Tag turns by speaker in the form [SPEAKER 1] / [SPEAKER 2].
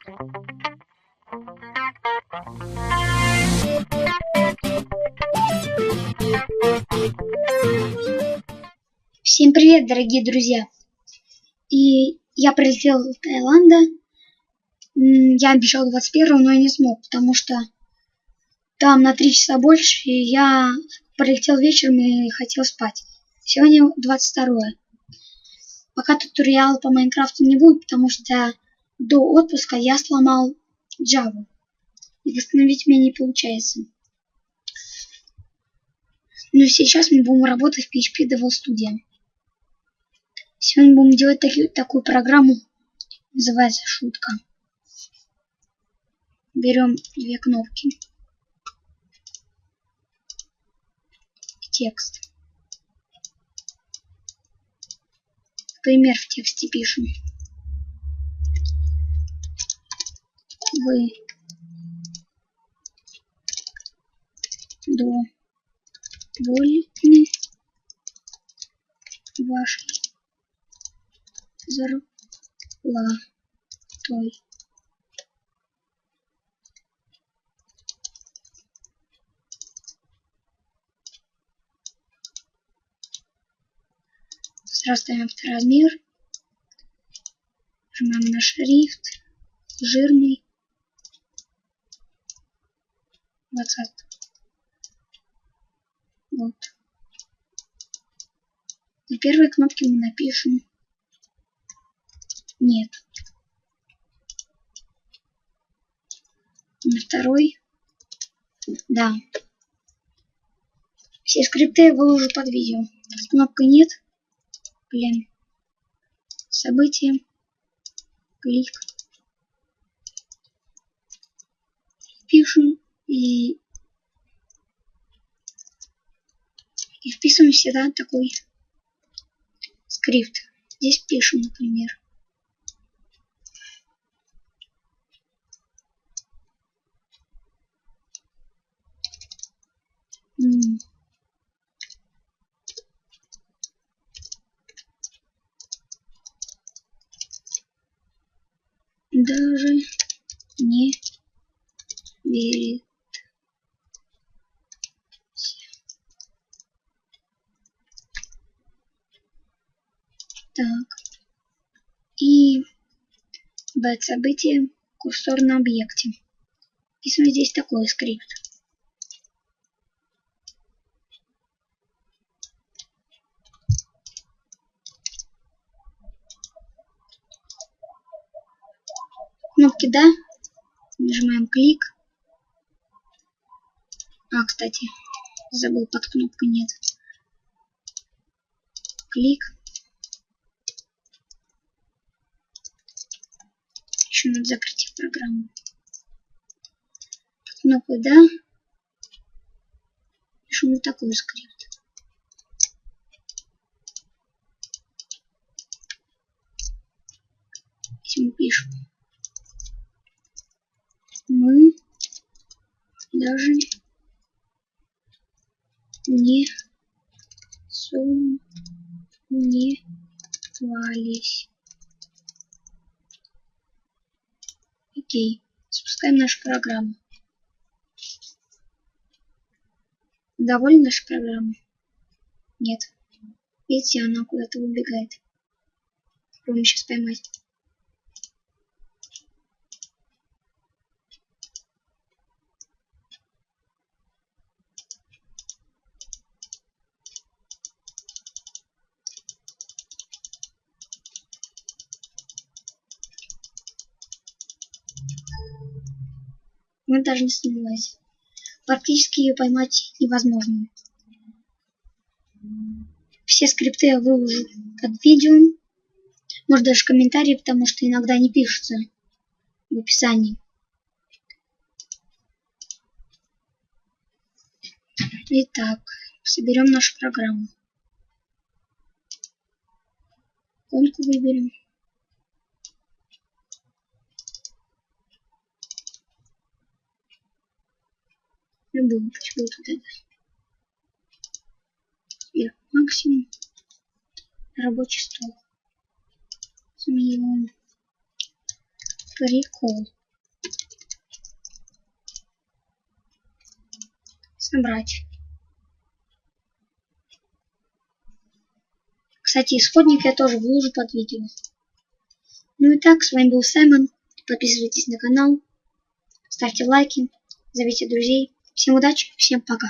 [SPEAKER 1] Всем привет, дорогие друзья! И я прилетел в Таиланд. Я обещал 21-го, но я не смог, потому что там на 3 часа больше, и я прилетел вечером и хотел спать. Сегодня 22-е. Пока туториал по Майнкрафту не будет, потому что до отпуска я сломал Java. И восстановить меня не получается. Но сейчас мы будем работать в PHP Devil Studio. Сегодня будем делать такую программу, называется шутка. Берем 2 кнопки. Текст. Пример в тексте пишем. Вы довольны вашей зарплатой? Сразу ставим размер. Нажимаем на шрифт. Жирный. 20. Вот. На первой кнопке мы напишем нет. На второй да. Все скрипты я выложу под видео. С кнопкой нет. Блин. Событие. Клик. Пишем и вписываем сюда такой скрипт. Здесь пишем, например. Даже не верит. Так. И бэт событие, курсор на объекте. Пишем здесь такой скрипт. Кнопки да. Нажимаем клик. Кстати, забыл, под кнопкой нет. Клик. Еще надо закрыть программу. Под кнопкой да. Пишем вот такой скрипт. Здесь мы пишем. Мы даже не сомневались. Окей. Запускаем нашу программу. Довольны нашей программой? Нет. Видите, она куда-то убегает. Попробуем сейчас поймать. Мы даже не сомневались. Практически ее поймать невозможно. Все скрипты я выложу под видео. Может даже комментарии, потому что иногда не пишутся в описании. Итак, соберем нашу программу. Иконку выберем. Любую, пусть будет вот это. И максимум. Рабочий стол. Заменим Прикол. Собрать. Кстати, исходник я тоже выложу под видео. Ну и так, с вами был Саймон. Подписывайтесь на канал, ставьте лайки, зовите друзей. Всем удачи, всем пока.